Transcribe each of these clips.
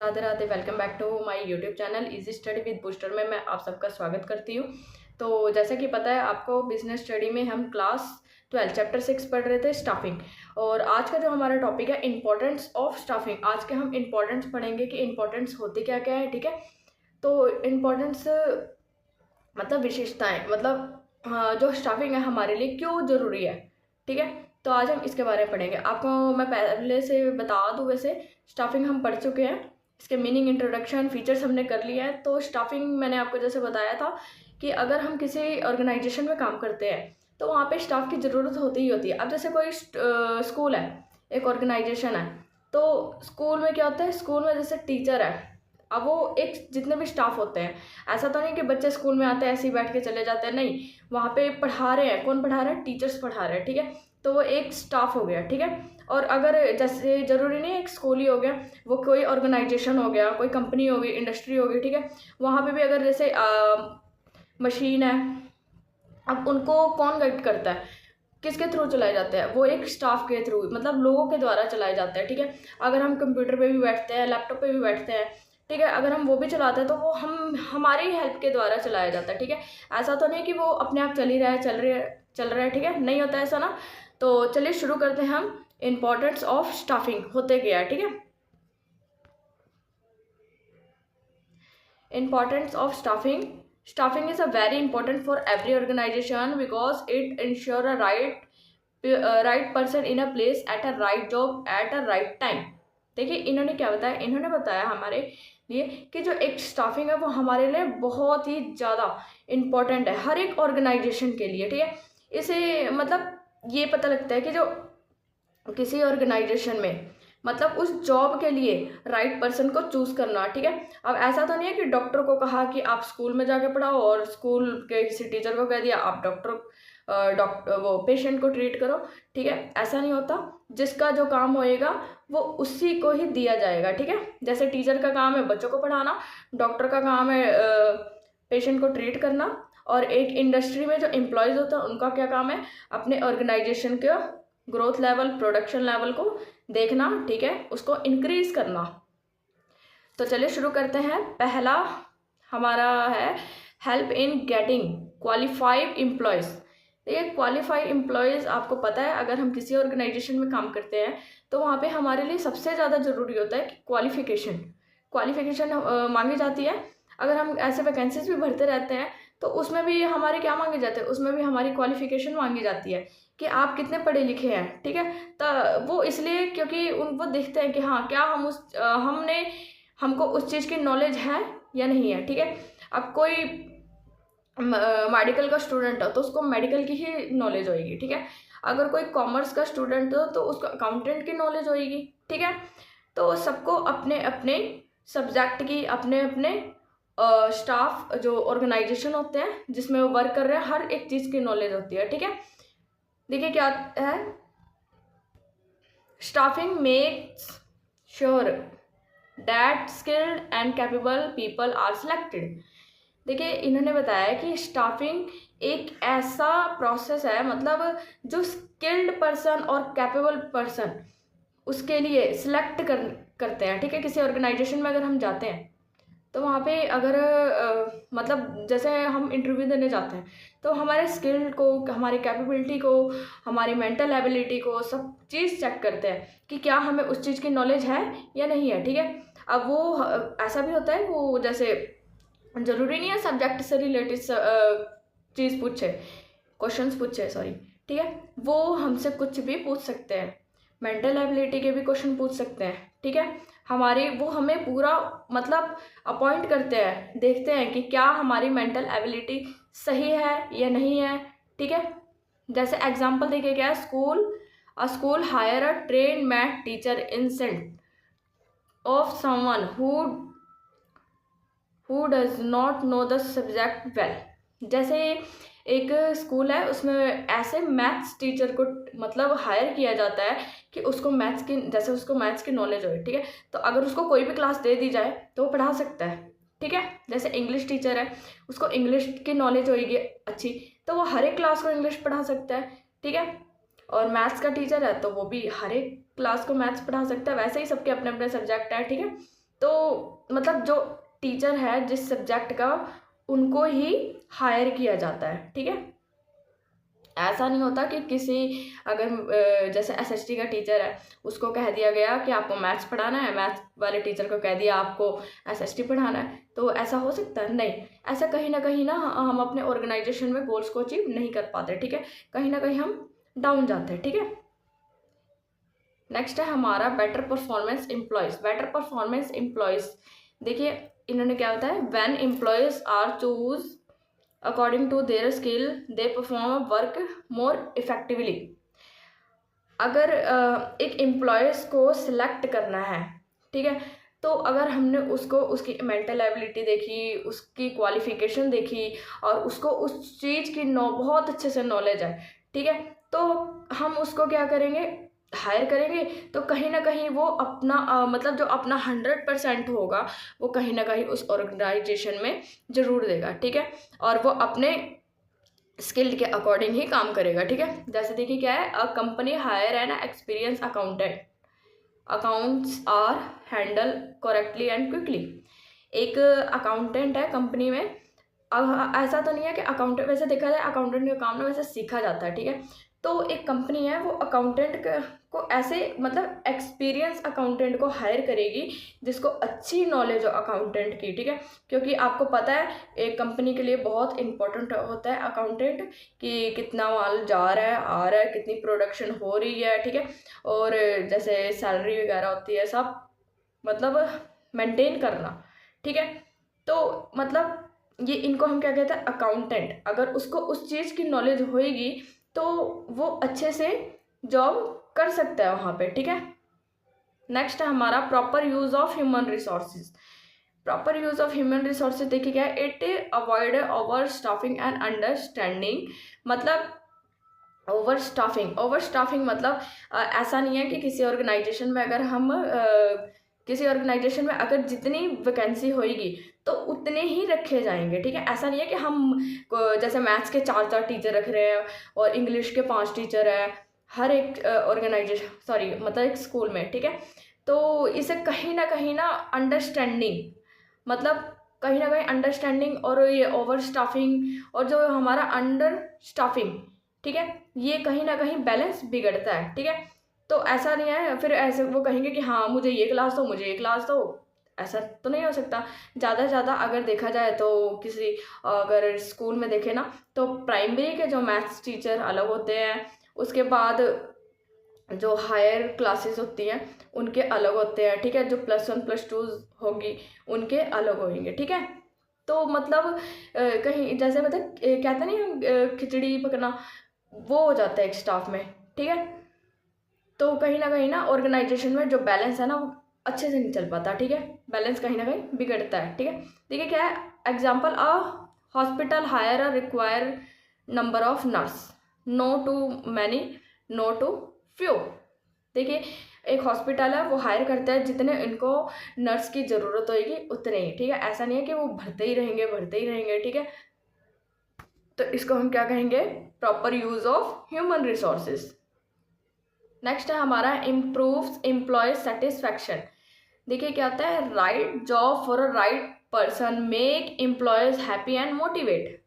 Radhe Radhe. Welcome back to my YouTube channel easy study with booster में मैं आप सबका स्वागत करती हूँ। तो जैसा कि पता है आपको, बिजनेस स्टडी में हम क्लास 12 चैप्टर 6 पढ़ रहे थे, स्टाफिंग। और आज का जो हमारा टॉपिक है इंपॉर्टेंस ऑफ स्टाफिंग। आज के हम इंपॉर्टेंस पढ़ेंगे कि इंपॉर्टेंस होती क्या क्या है। ठीक है, तो इंपॉर्टेंस मतलब विशेषताएं, मतलब जो स्टाफिंग है हमारे लिए क्यों ज़रूरी है। ठीक है, तो आज हम इसके बारे में पढ़ेंगे। आपको मैं पहले से बता दूं, वैसे स्टाफिंग हम पढ़ चुके हैं, इसके मीनिंग, इंट्रोडक्शन, फीचर्स हमने कर लिया है। तो स्टाफिंग मैंने आपको जैसे बताया था कि अगर हम किसी ऑर्गेनाइजेशन में काम करते हैं तो वहाँ पे स्टाफ की ज़रूरत होती ही होती है। अब जैसे कोई स्कूल है, एक ऑर्गेनाइजेशन है, तो स्कूल में क्या होता है, स्कूल में जैसे टीचर है, अब वो एक जितने भी स्टाफ होते हैं, ऐसा तो नहीं कि बच्चे स्कूल में आते हैं ऐसे ही बैठ के चले जाते हैं, नहीं, वहाँ पे पढ़ा रहे हैं। कौन पढ़ा रहा है? टीचर्स पढ़ा रहे हैं। ठीक है, तो वो एक स्टाफ हो गया। ठीक है, और अगर जैसे ज़रूरी नहीं एक स्कूल ही हो गया, वो कोई ऑर्गेनाइजेशन हो गया, कोई कंपनी होगी, इंडस्ट्री होगी। ठीक है, वहाँ पे भी अगर जैसे मशीन है, अब उनको कौन गाइड करता है, किसके थ्रू चलाए जाते हैं? वो एक स्टाफ के थ्रू, मतलब लोगों के द्वारा चलाए जाते हैं। ठीक है, अगर हम कंप्यूटर पे भी बैठते हैं, लैपटॉप पे भी बैठते हैं, ठीक है, अगर हम वो भी चलाते हैं तो वो हम हमारी हेल्प के द्वारा चलाया जाता है। ठीक है, ऐसा तो नहीं कि वो अपने आप चल ही रहा है, चल रहा है। ठीक है, नहीं होता ऐसा ना। तो चलिए शुरू करते हैं हम। इम्पोर्टेंस ऑफ स्टाफिंग होते क्या है। ठीक है, importance of staffing is a very important for every organization because it ensure a right person in a place at a right job at a right time। देखिए इन्होंने क्या बताया, इन्होंने बताया हमारे लिए कि जो एक स्टाफिंग है वो हमारे लिए बहुत ही ज़्यादा इम्पोर्टेंट है हर एक ऑर्गेनाइजेशन के लिए। ठीक है, इसे मतलब ये पता लगता है कि जो किसी ऑर्गेनाइजेशन में, मतलब उस जॉब के लिए राइट पर्सन को चूज करना। ठीक है, अब ऐसा तो नहीं है कि डॉक्टर को कहा कि आप स्कूल में जाके पढ़ाओ और स्कूल के किसी टीचर को कह दिया आप डॉक्टर वो पेशेंट को ट्रीट करो। ठीक है, ऐसा नहीं होता। जिसका जो काम होएगा वो उसी को ही दिया जाएगा। ठीक है, जैसे टीचर का काम है बच्चों को पढ़ाना, डॉक्टर का काम है पेशेंट को ट्रीट करना, और एक इंडस्ट्री में जो एम्प्लॉयज़ होता है उनका क्या काम है, अपने ऑर्गेनाइजेशन के ग्रोथ लेवल, प्रोडक्शन लेवल को देखना। ठीक है, उसको इंक्रीज करना। तो चलिए शुरू करते हैं। पहला हमारा है help in getting qualified employees. देखिए क्वालिफाइड एम्प्लॉयज़, आपको पता है अगर हम किसी ऑर्गेनाइजेशन में काम करते हैं तो वहाँ पे हमारे लिए सबसे ज़्यादा ज़रूरी होता है कि क्वालिफिकेशन मांगी जाती है। अगर हम ऐसे वैकेंसीज भी भरते रहते हैं तो उसमें भी हमारे क्या मांगे जाते हैं, उसमें भी हमारी क्वालिफिकेशन मांगी जाती है कि आप कितने पढ़े लिखे हैं। ठीक है, तो वो इसलिए क्योंकि उन वो देखते हैं कि हाँ क्या हम हमको उस चीज़ की नॉलेज है या नहीं है। ठीक है, अब कोई मेडिकल का स्टूडेंट हो तो उसको मेडिकल की ही नॉलेज होएगी। ठीक है, अगर कोई कॉमर्स का स्टूडेंट हो तो उसको अकाउंटेंट की नॉलेज होएगी। ठीक है, तो सबको अपने अपने सब्जेक्ट की, अपने अपने स्टाफ जो ऑर्गेनाइजेशन होते हैं जिसमें वो वर्क कर रहे हैं, हर एक चीज़ की नॉलेज होती है। ठीक है, देखिए क्या है, staffing makes sure that skilled and capable people are selected. देखिए इन्होंने बताया कि स्टाफिंग एक ऐसा प्रोसेस है, मतलब जो स्किल्ड पर्सन और कैपेबल पर्सन उसके लिए सिलेक्ट करते हैं। ठीक है, किसी ऑर्गेनाइजेशन में अगर हम जाते हैं तो वहाँ पे अगर मतलब जैसे हम इंटरव्यू देने जाते हैं तो हमारे स्किल को, हमारी कैपेबिलिटी को, हमारी मेंटल एबिलिटी को, सब चीज़ चेक करते हैं कि क्या हमें उस चीज़ की नॉलेज है या नहीं है। ठीक है, अब वो ऐसा भी होता है, वो जैसे ज़रूरी नहीं है सब्जेक्ट से रिलेटेड चीज़ पूछे, क्वेश्चंस पूछे, सॉरी। ठीक है, वो हमसे कुछ भी पूछ सकते हैं, मेंटल एबिलिटी के भी क्वेश्चन पूछ सकते हैं। ठीक है, हमारी वो हमें पूरा मतलब अपॉइंट करते हैं, देखते हैं कि क्या हमारी मेंटल एबिलिटी सही है या नहीं है। ठीक है, जैसे एग्जांपल देखिए क्या है, school higher a train math teacher instead of someone who does not know the subject well. जैसे एक स्कूल है उसमें ऐसे मैथ्स टीचर को मतलब हायर किया जाता है कि उसको मैथ्स की, जैसे उसको मैथ्स की नॉलेज हो। ठीक है, तो अगर उसको कोई भी क्लास दे दी जाए तो वो पढ़ा सकता है। ठीक है, जैसे इंग्लिश टीचर है, उसको इंग्लिश की नॉलेज होगी अच्छी, तो वो हर एक क्लास को इंग्लिश पढ़ा सकता है। ठीक है, और मैथ्स का टीचर है तो वो भी हर एक क्लास को मैथ्स पढ़ा सकता है। वैसे ही सबके अपने अपने सब्जेक्ट है। ठीक है, तो मतलब जो टीचर है जिस सब्जेक्ट का, उनको ही हायर किया जाता है, ठीक है। ऐसा नहीं होता कि किसी अगर जैसे एसएसटी का टीचर है, उसको कह दिया गया कि आपको मैथ्स पढ़ाना है, मैथ्स वाले टीचर को कह दिया आपको एसएसटी पढ़ाना है, तो ऐसा हो सकता है? नहीं। ऐसा कहीं ना हम अपने ऑर्गेनाइजेशन में गोल्स को अचीव नहीं कर पाते, ठीक है, कहीं ना कहीं हम डाउन जाते हैं, ठीक है। नेक्स्ट है हमारा better performance employees. Better performance employees, देखिए इन्होंने क्या होता है, when employees are chose according to their skill they perform work more effectively. अगर एक एम्प्लॉयज़ को सिलेक्ट करना है, ठीक है, तो अगर हमने उसको उसकी मेंटल एबिलिटी देखी, उसकी क्वालिफिकेशन देखी, और उसको उस चीज़ की बहुत अच्छे से नॉलेज है, ठीक है, तो हम उसको क्या करेंगे, हायर करेंगे। तो कहीं ना कहीं वो अपना मतलब जो अपना 100% होगा, वो कहीं ना कहीं उस ऑर्गेनाइजेशन में ज़रूर देगा, ठीक है, और वो अपने स्किल के अकॉर्डिंग ही काम करेगा, ठीक है। जैसे देखिए क्या है, a company hire an experience accountant, accounts are handle correctly and quickly. एक अकाउंटेंट है कंपनी में, ऐसा तो नहीं है कि अकाउंटेंट, वैसे देखा जाए अकाउंटेंट का काम ना वैसे सीखा जाता है, ठीक है। तो एक कंपनी है वो अकाउंटेंट को ऐसे मतलब एक्सपीरियंस अकाउंटेंट को हायर करेगी जिसको अच्छी नॉलेज हो अकाउंटेंट की, ठीक है, क्योंकि आपको पता है एक कंपनी के लिए बहुत इंपॉर्टेंट होता है अकाउंटेंट, कि कितना माल जा रहा है, आ रहा है, कितनी प्रोडक्शन हो रही है, ठीक है, और जैसे सैलरी वगैरह होती है, सब मतलब मेंटेन करना, ठीक है। तो मतलब ये इनको हम क्या कहते हैं, अकाउंटेंट। अगर उसको उस चीज़ की नॉलेज होएगी तो वो अच्छे से जॉब कर सकता है वहाँ पे, ठीक है। नेक्स्ट है हमारा proper use of human resources. Proper use of human resources देखिए क्या है, it avoid over staffing and understanding. मतलब ओवर स्टाफिंग मतलब ऐसा नहीं है कि किसी ऑर्गेनाइजेशन में अगर हम किसी ऑर्गेनाइजेशन में अगर जितनी वैकेंसी होएगी तो उतने ही रखे जाएंगे, ठीक है। ऐसा नहीं है कि हम जैसे मैथ्स के 4 टीचर रख रहे हैं और इंग्लिश के 5 टीचर हैं हर एक ऑर्गेनाइजेशन, सॉरी मतलब एक स्कूल में, ठीक है। तो इसे कहीं ना अंडरस्टैंडिंग, मतलब कहीं ना कहीं अंडरस्टैंडिंग और ये ओवर स्टाफिंग और जो हमारा अंडर स्टाफिंग, ठीक है, ये कहीं ना कहीं बैलेंस बिगड़ता है, ठीक है। तो ऐसा नहीं है फिर ऐसे वो कहेंगे कि हाँ मुझे ये क्लास दो, मुझे ये क्लास दो, ऐसा तो नहीं हो सकता। ज़्यादा से ज़्यादा अगर देखा जाए तो किसी अगर स्कूल में देखे ना, तो प्राइमरी के जो मैथ्स टीचर अलग होते हैं, उसके बाद जो हायर क्लासेस होती हैं उनके अलग होते हैं, ठीक है, जो +1 +2 होगी उनके अलग होंगे, ठीक है। तो मतलब कहीं जैसे मतलब कहते नहीं खिचड़ी पकना, वो हो जाता है एक स्टाफ में, ठीक है। तो कहीं ना ऑर्गेनाइजेशन में जो बैलेंस है ना वो अच्छे से नहीं चल पाता, ठीक है, बैलेंस कहीं ना कहीं बिगड़ता है, ठीक है। देखिए क्या है, example, a hospital hire a require number of nurse, no too many, no too few. देखिए एक हॉस्पिटल है वो हायर करता है जितने इनको नर्स की ज़रूरत होगी उतने ही, ठीक है। ऐसा नहीं है कि वो भरते ही रहेंगे, ठीक है। तो इसको हम क्या कहेंगे, proper use of human resources. Next है हमारा इम्प्रूव्स एम्प्लॉय सेटिस्फैक्शन। देखिए क्या होता है, right job for a right person make employees happy and motivate.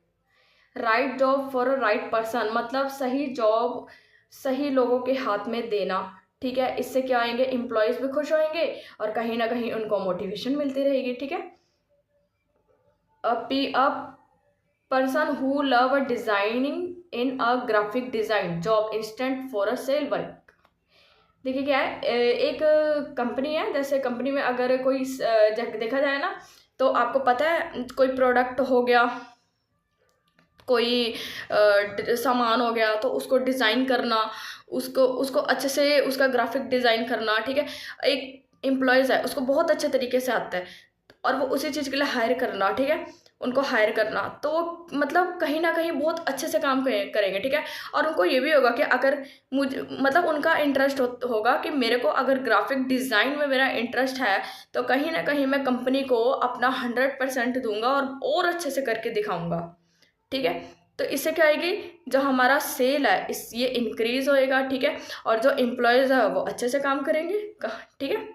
Right job for a right person मतलब सही जॉब सही लोगों के हाथ में देना, ठीक है। इससे क्या आएंगे, एम्प्लॉयज भी खुश होंगे और कहीं ना कहीं उनको मोटिवेशन मिलती रहेगी, ठीक है। A person who love a designing in a graphic design job instant for a sale work. देखिए क्या है, एक कंपनी है, जैसे कंपनी में अगर कोई देखा जाए ना, तो आपको पता है कोई प्रोडक्ट हो गया, कोई सामान हो गया, तो उसको डिज़ाइन करना, उसको उसको अच्छे से उसका ग्राफिक डिज़ाइन करना, ठीक है। एक एम्प्लॉयज़ है उसको बहुत अच्छे तरीके से आता है और वो उसी चीज़ के लिए हायर करना, ठीक है, उनको हायर करना, तो वो मतलब कहीं ना कहीं बहुत अच्छे से काम करेंगे, ठीक है। और उनको ये भी होगा कि अगर मुझे मतलब उनका इंटरेस्ट होगा कि मेरे को अगर ग्राफिक डिज़ाइन में मेरा इंटरेस्ट है तो कहीं ना कहीं मैं कंपनी को अपना 100% दूंगा और अच्छे से करके दिखाऊंगा, ठीक है। तो इससे क्या आएगी, जो हमारा सेल है ये इंक्रीज होएगा, ठीक है, और जो एम्प्लॉयज़ है वो अच्छे से काम करेंगे, ठीक है।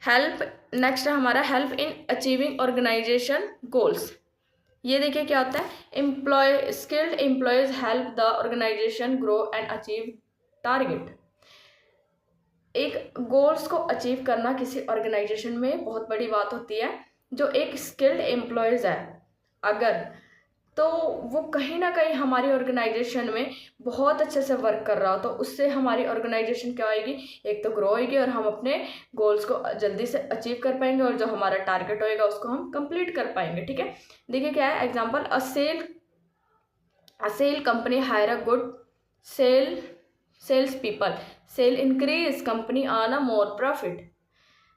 हेल्प, नेक्स्ट है हमारा help in achieving organisation goals. ये देखिए क्या होता है, employ skilled employees help the organisation grow and achieve target. एक गोल्स को अचीव करना किसी ऑर्गेनाइजेशन में बहुत बड़ी बात होती है। जो एक स्किल्ड एम्प्लॉयज़ है अगर, तो वो कहीं ना कहीं हमारी ऑर्गेनाइजेशन में बहुत अच्छे से वर्क कर रहा हो, तो उससे हमारी ऑर्गेनाइजेशन क्या होएगी, एक तो ग्रो होएगी और हम अपने गोल्स को जल्दी से अचीव कर पाएंगे और जो हमारा टारगेट होएगा उसको हम कंप्लीट कर पाएंगे। ठीक है, देखिए क्या है example, a sale company hire a good sale sales people, sale increase company earn a more profit.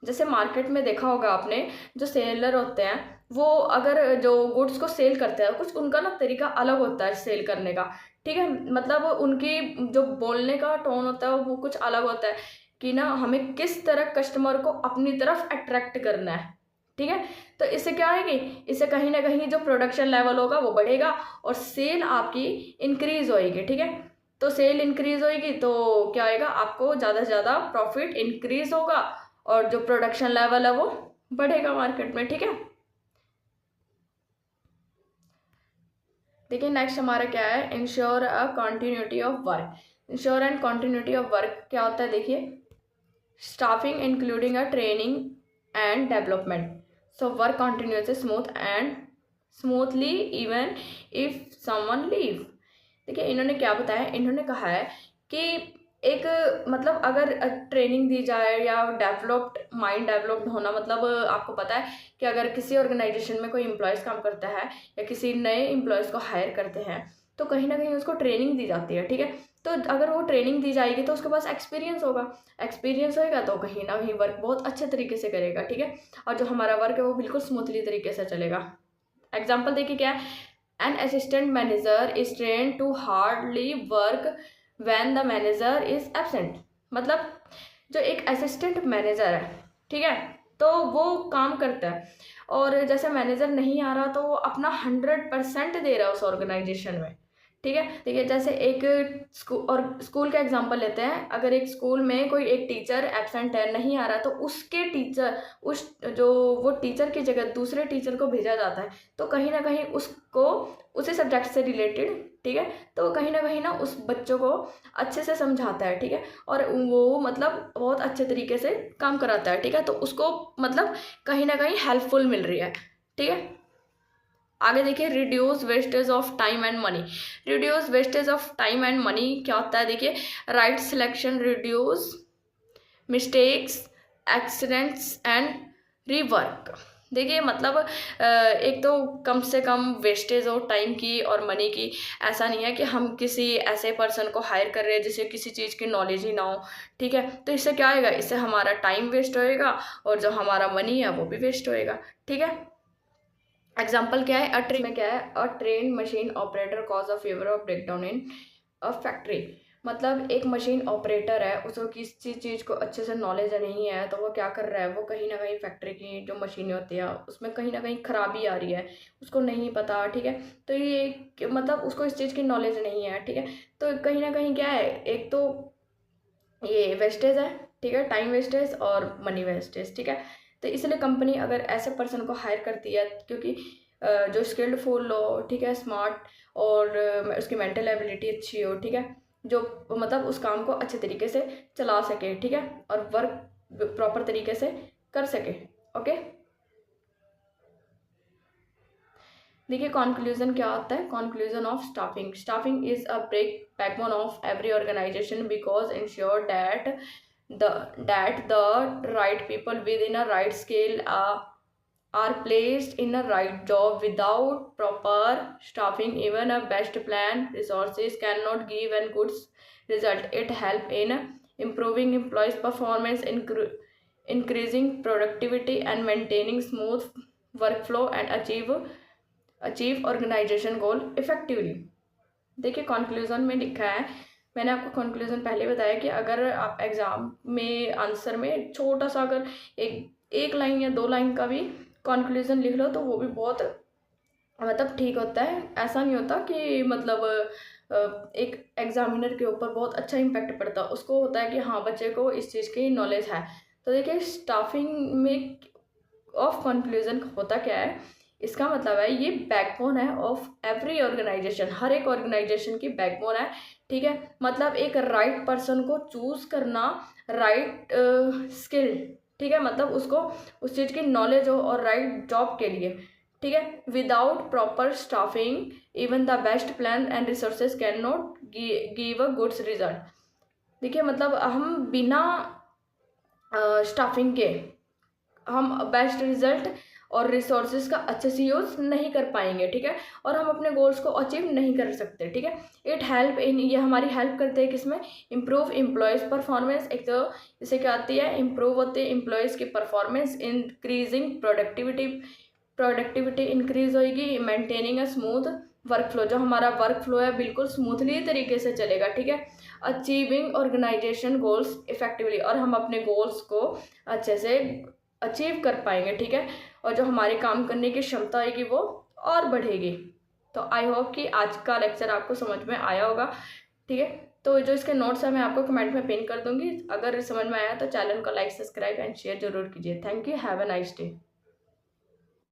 जैसे मार्केट में देखा होगा आपने, जो सेलर होते हैं वो अगर जो गुड्स को सेल करते हैं, कुछ उनका ना तरीका अलग होता है सेल करने का। ठीक है, मतलब उनकी जो बोलने का टोन होता है वो कुछ अलग होता है कि ना हमें किस तरह कस्टमर को अपनी तरफ अट्रैक्ट करना है। ठीक है, तो इससे क्या होगी, इससे कहीं ना कहीं जो प्रोडक्शन लेवल होगा वो बढ़ेगा और सेल आपकी इंक्रीज होएगी। ठीक है, तो सेल इंक्रीज होएगी तो क्या होएगा, आपको ज़्यादा से ज़्यादा प्रॉफिट इंक्रीज होगा और जो प्रोडक्शन लेवल है वो बढ़ेगा मार्केट में। ठीक है, देखिए नेक्स्ट हमारा क्या है, ensure a continuity of work. Ensure and continuity of work क्या होता है, देखिए staffing including a training and development, so work continuous smoothly even if someone leave. देखिए इन्होंने क्या बताया, इन्होंने कहा है कि एक मतलब अगर ट्रेनिंग दी जाए या डेवलप्ड माइंड डेवलप्ड होना, मतलब आपको पता है कि अगर किसी ऑर्गेनाइजेशन में कोई एम्प्लॉयज़ काम करता है या किसी नए एम्प्लॉयज़ को हायर करते हैं तो कहीं ना कहीं उसको ट्रेनिंग दी जाती है। ठीक है, तो अगर वो ट्रेनिंग दी जाएगी तो उसके पास एक्सपीरियंस होगा, एक्सपीरियंस होएगा तो कहीं ना कहीं वर्क बहुत अच्छे तरीके से करेगा। ठीक है, और जो हमारा वर्क है वो बिल्कुल स्मूथली तरीके से चलेगा। एग्जाम्पल देखिए क्या है, an assistant manager is train to hardly work when the manager is absent. मतलब जो एक असिस्टेंट मैनेजर है, ठीक है, तो वो काम करता है और जैसे मैनेजर नहीं आ रहा तो वो अपना 100% दे रहा है उस ऑर्गेनाइजेशन में। ठीक है, देखिए जैसे एक स्कूल का एग्जांपल लेते हैं, अगर एक स्कूल में कोई एक टीचर एब्सेंट है, नहीं आ रहा, तो उसके टीचर उस जो वो टीचर की जगह दूसरे टीचर को भेजा जाता है, तो कहीं ना कहीं उसको उसी सब्जेक्ट से रिलेटेड, ठीक है, तो कहीं ना उस बच्चों को अच्छे से समझाता है। ठीक है, और वो मतलब बहुत अच्छे तरीके से काम कराता है। ठीक है, तो उसको मतलब कहीं ना कहीं हेल्पफुल मिल रही है। ठीक है, आगे देखिए reduce wastage of time and money. Reduce wastage of time and money क्या होता है, देखिए right selection reduce mistakes accidents and rework. देखिए मतलब एक तो कम से कम वेस्टेज हो टाइम की और मनी की। ऐसा नहीं है कि हम किसी ऐसे पर्सन को हायर कर रहे हैं जिसे किसी चीज़ की नॉलेज ही ना हो। ठीक है, तो इससे क्या होएगा, इससे हमारा टाइम वेस्ट होएगा और जो हमारा मनी है वो भी वेस्ट होएगा। ठीक है, एग्जाम्पल क्या है, अ ट्रेन में क्या है, अ train machine operator cause a favour of breakdown in a factory. मतलब एक मशीन ऑपरेटर है, उसको किसी चीज़ को अच्छे से नॉलेज नहीं है तो वो क्या कर रहा है, वो कहीं ना कहीं फैक्ट्री की जो मशीनें होती है उसमें कहीं ना कहीं खराबी आ रही है, उसको नहीं पता। ठीक है, तो ये मतलब उसको इस चीज़ की नॉलेज नहीं है। ठीक है, तो कहीं ना कहीं क्या है, एक तो ये वेस्टेज है, ठीक है, टाइम वेस्टेज और मनी वेस्टेज। ठीक है, तो इसलिए कंपनी अगर ऐसे पर्सन को हायर करती है, क्योंकि जो स्किल्ड फुल हो, ठीक है, स्मार्ट और उसकी मेंटल एबिलिटी अच्छी हो, ठीक है, जो मतलब उस काम को अच्छे तरीके से चला सके, ठीक है, और वर्क प्रॉपर तरीके से कर सके। ओके, देखिए कंक्लूजन क्या होता है, conclusion of staffing. Staffing is a backbone of every organisation because ensure that the right people within a right scale are placed in a right job. Without proper staffing, even a best plan resources cannot give a good result. It help in improving employees performance, increasing productivity and maintaining smooth workflow and achieve organisation goal effectively. देखिए conclusion में लिखा है, मैंने आपको conclusion पहले बताया कि अगर आप एग्ज़ाम में आंसर में छोटा सा अगर एक लाइन या 2 लाइन का भी कंक्लूजन लिख लो तो वो भी बहुत मतलब ठीक होता है। ऐसा नहीं होता कि मतलब एक एग्जामिनर के ऊपर बहुत अच्छा इम्पैक्ट पड़ता है, उसको होता है कि हाँ बच्चे को इस चीज़ की नॉलेज है तो देखिए स्टाफिंग में ऑफ कंक्लूजन होता क्या है, इसका मतलब है ये बैकबोन है ऑफ एवरी ऑर्गेनाइजेशन, हर एक ऑर्गेनाइजेशन की बैकबोन है, ठीक है। मतलब एक राइट पर्सन को चूज करना, राइट स्किल, ठीक है, मतलब उसको उस चीज़ की नॉलेज हो और राइट जॉब के लिए, ठीक है। Without proper staffing even the best plan and resources can not give a goods result. देखिए मतलब हम बिना स्टाफिंग के हम बेस्ट रिजल्ट और रिसोर्सेज का अच्छे से यूज़ नहीं कर पाएंगे, ठीक है, और हम अपने गोल्स को अचीव नहीं कर सकते, ठीक है। इट हेल्प इन, ये हमारी हेल्प करते हैं किसमें, इम्प्रूव एम्प्लॉयज़ परफॉर्मेंस। एक तो इसे क्या आती है, इम्प्रूव होती है एम्प्लॉयज़ की परफॉर्मेंस, इंक्रीजिंग प्रोडक्टिविटी इंक्रीज होगी, maintaining a smooth work flow, जो हमारा वर्क फ्लो है बिल्कुल स्मूथली तरीके से चलेगा, ठीक है। अचीविंग ऑर्गेनाइजेशन गोल्स इफेक्टिवली, और हम अपने गोल्स को अच्छे से अचीव कर पाएंगे, ठीक है, और जो हमारी काम करने की क्षमता होगी वो और बढ़ेगी। तो आई होप कि आज का लेक्चर आपको समझ में आया होगा, ठीक है। तो जो इसके नोट्स है मैं आपको कमेंट में पिन कर दूंगी। अगर समझ में आया तो चैनल को लाइक, सब्सक्राइब एंड शेयर जरूर कीजिए। Thank you, have a nice day.